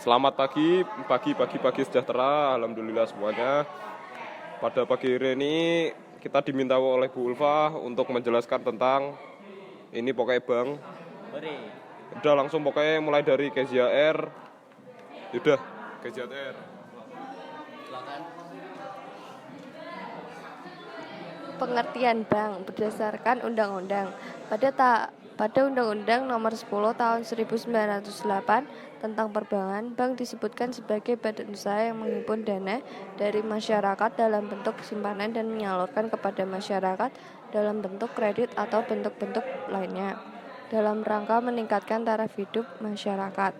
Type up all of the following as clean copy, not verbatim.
Selamat pagi sejahtera, alhamdulillah semuanya. Pada pagi hari ini kita diminta oleh Bu Ulfa untuk menjelaskan tentang ini pokoknya Bang. Udah langsung pokoknya mulai dari KZR. Udah, KZR. Pengertian bank berdasarkan undang-undang. Pada Undang-Undang Nomor 10 Tahun 1908 tentang perbankan, bank disebutkan sebagai badan usaha yang menghimpun dana dari masyarakat dalam bentuk simpanan dan menyalurkan kepada masyarakat dalam bentuk kredit atau bentuk-bentuk lainnya dalam rangka meningkatkan taraf hidup masyarakat.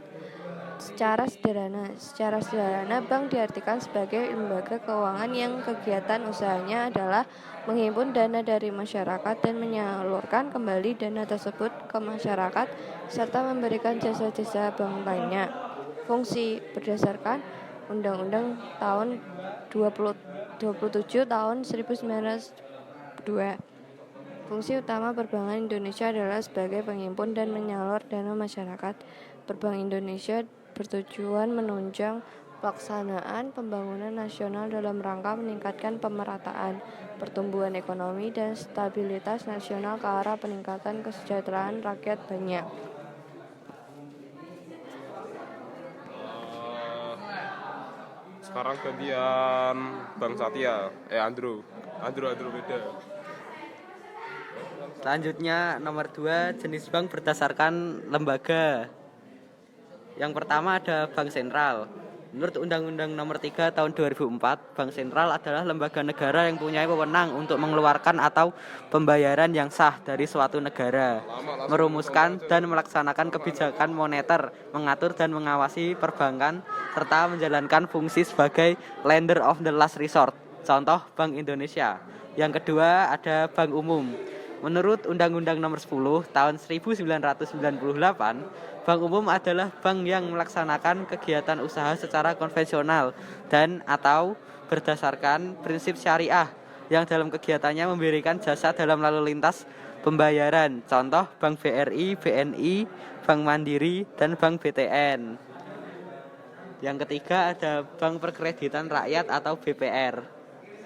Secara sederhana, bank diartikan sebagai lembaga keuangan yang kegiatan usahanya adalah menghimpun dana dari masyarakat dan menyalurkan kembali dana tersebut ke masyarakat serta memberikan jasa-jasa bank lainnya. Fungsi berdasarkan Undang-Undang tahun 27 tahun 1902. Fungsi utama perbankan Indonesia adalah sebagai penghimpun dan menyalur dana masyarakat. Perbankan Indonesia bertujuan menunjang pelaksanaan pembangunan nasional dalam rangka meningkatkan pemerataan, pertumbuhan ekonomi, dan stabilitas nasional ke arah peningkatan kesejahteraan rakyat banyak. Sekarang gantian Bang Satya, Andrew beda. Selanjutnya nomor 2, jenis bank berdasarkan lembaga. Yang pertama ada Bank Sentral. Menurut Undang-Undang Nomor 3 Tahun 2004, Bank Sentral adalah lembaga negara yang punya wewenang untuk mengeluarkan atau pembayaran yang sah dari suatu negara, merumuskan dan melaksanakan kebijakan moneter, mengatur dan mengawasi perbankan, serta menjalankan fungsi sebagai lender of the last resort. Contoh Bank Indonesia. Yang kedua ada Bank Umum. Menurut Undang-Undang Nomor 10 Tahun 1998, Bank Umum adalah bank yang melaksanakan kegiatan usaha secara konvensional dan atau berdasarkan prinsip syariah yang dalam kegiatannya memberikan jasa dalam lalu lintas pembayaran. Contoh Bank BRI, BNI, Bank Mandiri, dan Bank BTN. Yang ketiga ada Bank Perkreditan Rakyat atau BPR.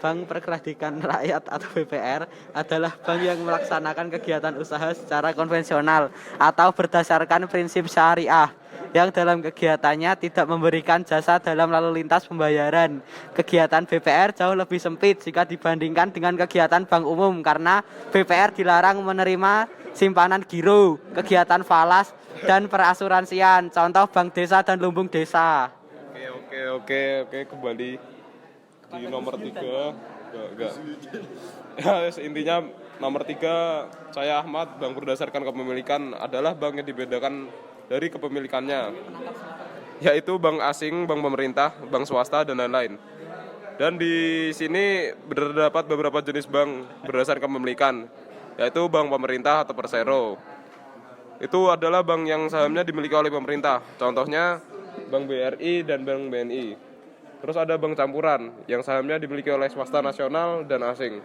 Bank Perkreditan Rakyat atau BPR adalah bank yang melaksanakan kegiatan usaha secara konvensional atau berdasarkan prinsip syariah yang dalam kegiatannya tidak memberikan jasa dalam lalu lintas pembayaran. Kegiatan BPR jauh lebih sempit jika dibandingkan dengan kegiatan bank umum karena BPR dilarang menerima simpanan giro, kegiatan falas, dan perasuransian. Contoh Bank Desa dan Lumbung Desa. Oke, kembali di nomor 3. Enggak. Ya, intinya nomor 3, saya Ahmad, bank berdasarkan kepemilikan adalah bank yang dibedakan dari kepemilikannya, yaitu bank asing, bank pemerintah, bank swasta, dan lain-lain. Dan di sini terdapat beberapa jenis bank berdasarkan kepemilikan, yaitu bank pemerintah atau persero. Itu adalah bank yang sahamnya dimiliki oleh pemerintah, contohnya Bank BRI dan Bank BNI. Terus ada bank campuran yang sahamnya dimiliki oleh swasta nasional dan asing.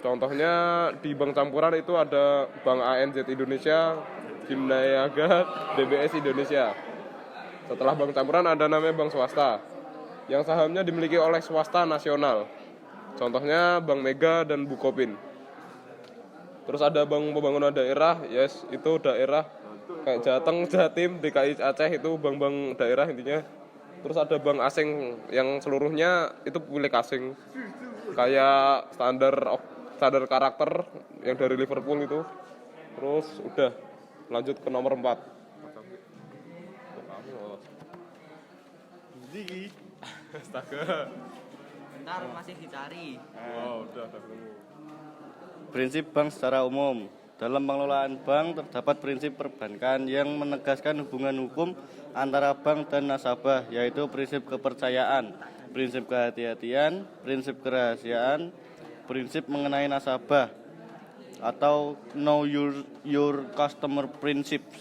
Contohnya di bank campuran itu ada Bank ANZ Indonesia, Gimnayaga, DBS Indonesia. Setelah bank campuran ada namanya bank swasta yang sahamnya dimiliki oleh swasta nasional. Contohnya Bank Mega dan Bukopin. Terus ada bank pembangunan daerah, itu daerah kayak Jateng, Jatim, DKI Aceh, itu bank-bank daerah intinya. Terus ada bank asing yang seluruhnya itu milik asing, kayak standar karakter yang dari Liverpool itu. Terus udah lanjut ke nomor 4. Astaga. Bentar, masih dicari. Udah ketemu. Prinsip bank secara umum. Dalam pengelolaan bank terdapat prinsip perbankan yang menegaskan hubungan hukum antara bank dan nasabah, yaitu prinsip kepercayaan, prinsip kehati-hatian, prinsip kerahasiaan, prinsip mengenai nasabah atau know your customer principles.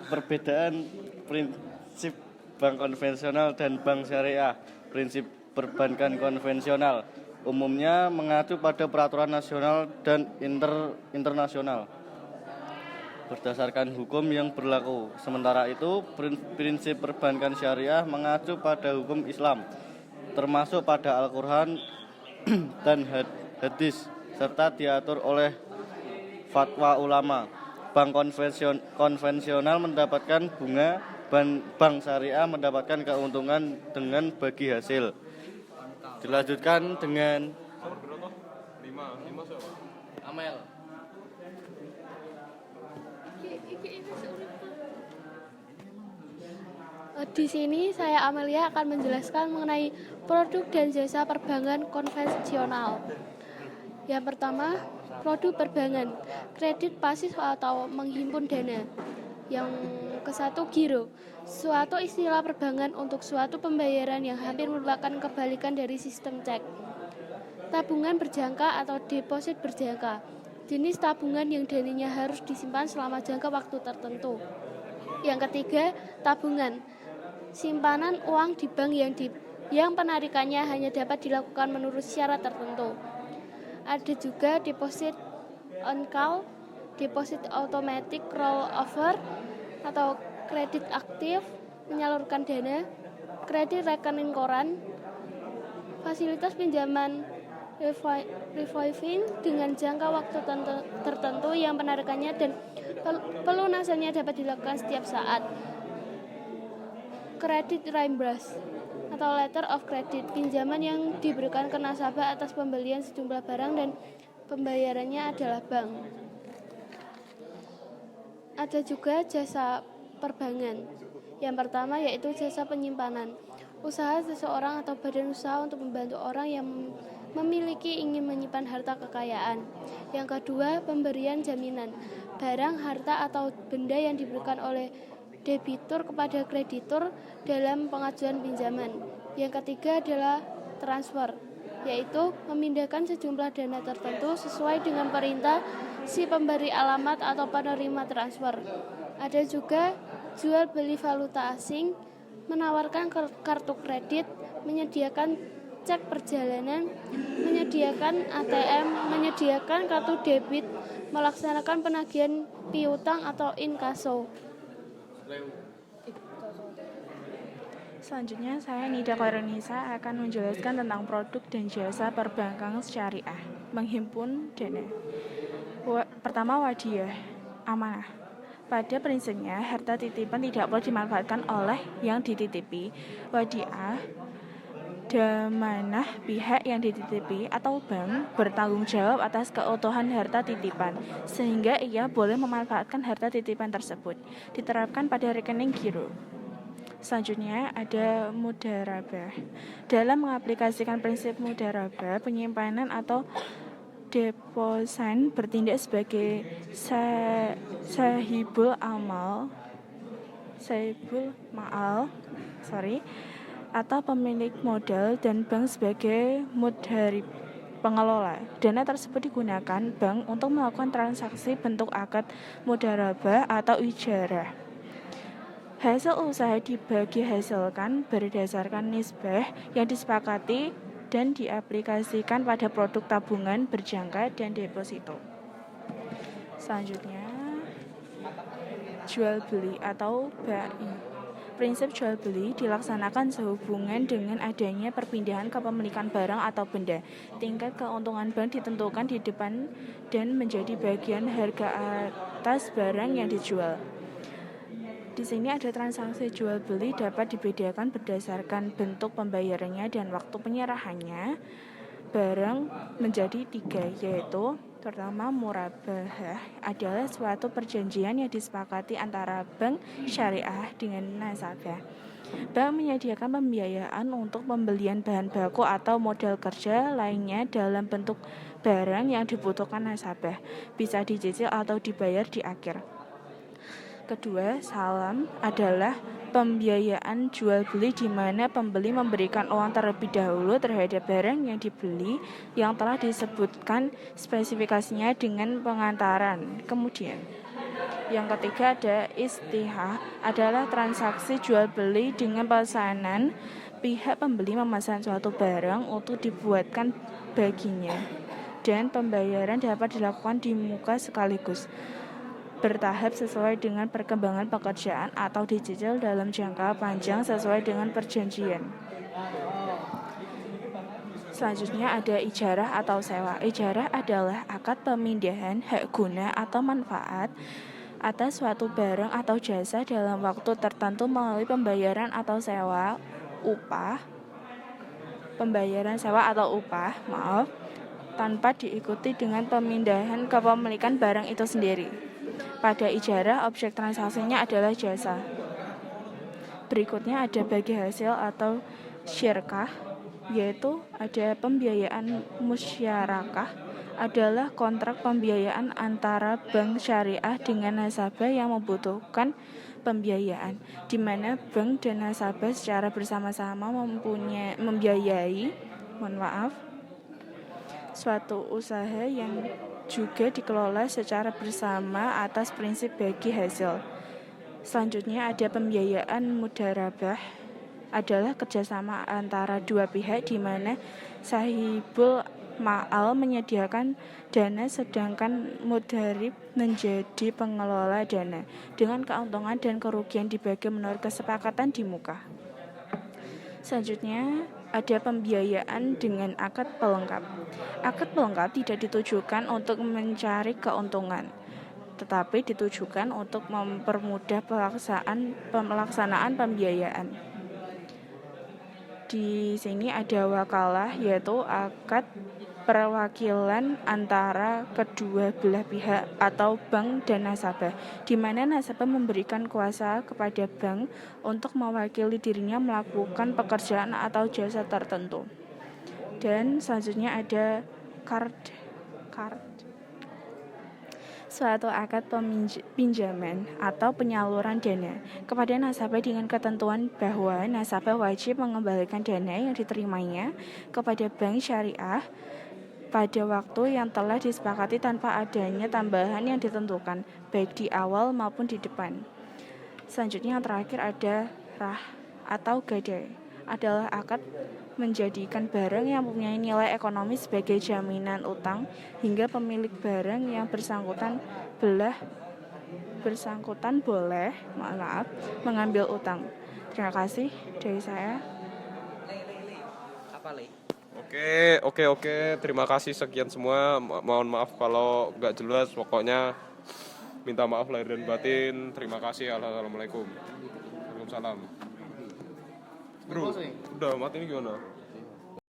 Perbedaan prinsip bank konvensional dan bank syariah. Prinsip perbankan konvensional umumnya mengacu pada peraturan nasional dan internasional. berdasarkan hukum yang berlaku. Sementara itu, prinsip perbankan syariah mengacu pada hukum Islam, termasuk pada Al-Quran dan hadis, serta diatur oleh fatwa ulama. Bank konvensional mendapatkan bunga, bank syariah mendapatkan keuntungan dengan bagi hasil. Dilanjutkan dengan Amel. Di sini saya Amelia akan menjelaskan mengenai produk dan jasa perbankan konvensional. Yang pertama, produk perbankan, kredit pasif atau menghimpun dana. Yang kesatu, giro, suatu istilah perbankan untuk suatu pembayaran yang hampir merupakan kebalikan dari sistem cek. Tabungan berjangka atau deposit berjangka, jenis tabungan yang dananya harus disimpan selama jangka waktu tertentu. Yang ketiga, tabungan, simpanan uang di bank yang penarikannya hanya dapat dilakukan menurut syarat tertentu. Ada juga deposit on call, deposit automatic rollover atau kredit aktif menyalurkan dana, kredit rekening koran, fasilitas pinjaman revolving dengan jangka waktu tertentu yang penarikannya dan pelunasannya dapat dilakukan setiap saat. Kredit reimbursement atau letter of credit, pinjaman yang diberikan ke nasabah atas pembelian sejumlah barang dan pembayarannya adalah bank. Ada juga jasa perbankan. Yang pertama yaitu jasa penyimpanan, usaha seseorang atau badan usaha untuk membantu orang yang memiliki ingin menyimpan harta kekayaan. Yang kedua, pemberian jaminan, barang, harta atau benda yang diberikan oleh debitur kepada kreditur dalam pengajuan pinjaman. Yang ketiga adalah transfer, yaitu memindahkan sejumlah dana tertentu sesuai dengan perintah si pemberi alamat atau penerima transfer. Ada juga jual beli valuta asing, menawarkan kartu kredit, menyediakan cek perjalanan, menyediakan ATM, menyediakan kartu debit, melaksanakan penagihan piutang atau inkaso. Selanjutnya saya Nida Koronisa akan menjelaskan tentang produk dan jasa perbankan syariah, menghimpun dana. Pertama, wadiyah, amanah. Pada prinsipnya, harta titipan tidak boleh dimanfaatkan oleh yang dititipi. Wadiah, damanah, pihak yang dititipi atau bank bertanggung jawab atas keutuhan harta titipan, sehingga ia boleh memanfaatkan harta titipan tersebut. Diterapkan pada rekening giro. Selanjutnya ada mudharabah. Dalam mengaplikasikan prinsip mudharabah, penyimpanan atau deposan bertindak sebagai sahibul ma'al atau pemilik modal dan bank sebagai mudharib pengelola. Dana tersebut digunakan bank untuk melakukan transaksi bentuk akad mudharabah atau ijarah. Hasil usaha dibagi hasilkan berdasarkan nisbah yang disepakati dan diaplikasikan pada produk tabungan berjangka dan deposito. Selanjutnya, jual beli atau bai. Prinsip jual beli dilaksanakan sehubungan dengan adanya perpindahan kepemilikan barang atau benda. Tingkat keuntungan bank ditentukan di depan dan menjadi bagian harga atas barang yang dijual. Di sini ada transaksi jual beli dapat dibedakan berdasarkan bentuk pembayarannya dan waktu penyerahannya. Barang menjadi 3, yaitu pertama, murabahah adalah suatu perjanjian yang disepakati antara bank syariah dengan nasabah. Bank menyediakan pembiayaan untuk pembelian bahan baku atau modal kerja lainnya dalam bentuk barang yang dibutuhkan nasabah, bisa dicicil atau dibayar di akhir. Kedua, salam adalah pembiayaan jual beli di mana pembeli memberikan uang terlebih dahulu terhadap barang yang dibeli yang telah disebutkan spesifikasinya dengan pengantaran. Kemudian, yang ketiga ada istihah, adalah transaksi jual beli dengan pesanan. Pihak pembeli memesan suatu barang untuk dibuatkan baginya dan pembayaran dapat dilakukan di muka sekaligus. bertahap sesuai dengan perkembangan pekerjaan atau dicicil dalam jangka panjang sesuai dengan perjanjian. Selanjutnya ada ijarah atau sewa. Ijarah adalah akad pemindahan hak guna atau manfaat atas suatu barang atau jasa dalam waktu tertentu melalui pembayaran sewa atau upah, tanpa diikuti dengan pemindahan kepemilikan barang itu sendiri. Pada ijarah, objek transaksinya adalah jasa. Berikutnya ada bagi hasil atau syirkah, yaitu ada pembiayaan musyarakah adalah kontrak pembiayaan antara bank syariah dengan nasabah yang membutuhkan pembiayaan, di mana bank dan nasabah secara bersama-sama membiayai suatu usaha yang juga dikelola secara bersama atas prinsip bagi hasil. Selanjutnya ada pembiayaan mudarabah, adalah kerjasama antara dua pihak di mana sahibul ma'al menyediakan dana sedangkan mudarib menjadi pengelola dana dengan keuntungan dan kerugian dibagi menurut kesepakatan di muka. Selanjutnya ada pembiayaan dengan akad pelengkap. Akad pelengkap tidak ditujukan untuk mencari keuntungan, tetapi ditujukan untuk mempermudah pelaksanaan pembiayaan. Di sini ada wakalah, yaitu akad perwakilan antara kedua belah pihak atau bank dan nasabah, di mana nasabah memberikan kuasa kepada bank untuk mewakili dirinya melakukan pekerjaan atau jasa tertentu. Dan selanjutnya ada qard, suatu akad pinjaman atau penyaluran dana kepada nasabah dengan ketentuan bahwa nasabah wajib mengembalikan dana yang diterimanya kepada bank syariah pada waktu yang telah disepakati tanpa adanya tambahan yang ditentukan, baik di awal maupun di depan. Selanjutnya yang terakhir ada rah atau gadai, adalah akad menjadikan barang yang mempunyai nilai ekonomis sebagai jaminan utang hingga pemilik barang yang bersangkutan boleh mengambil utang. Terima kasih dari saya. Oke. Terima kasih sekian semua. Mohon maaf kalau nggak jelas. Pokoknya minta maaf lahir dan batin. Terima kasih. Assalamualaikum. Waalaikumsalam. Bro, udah mati ini gimana?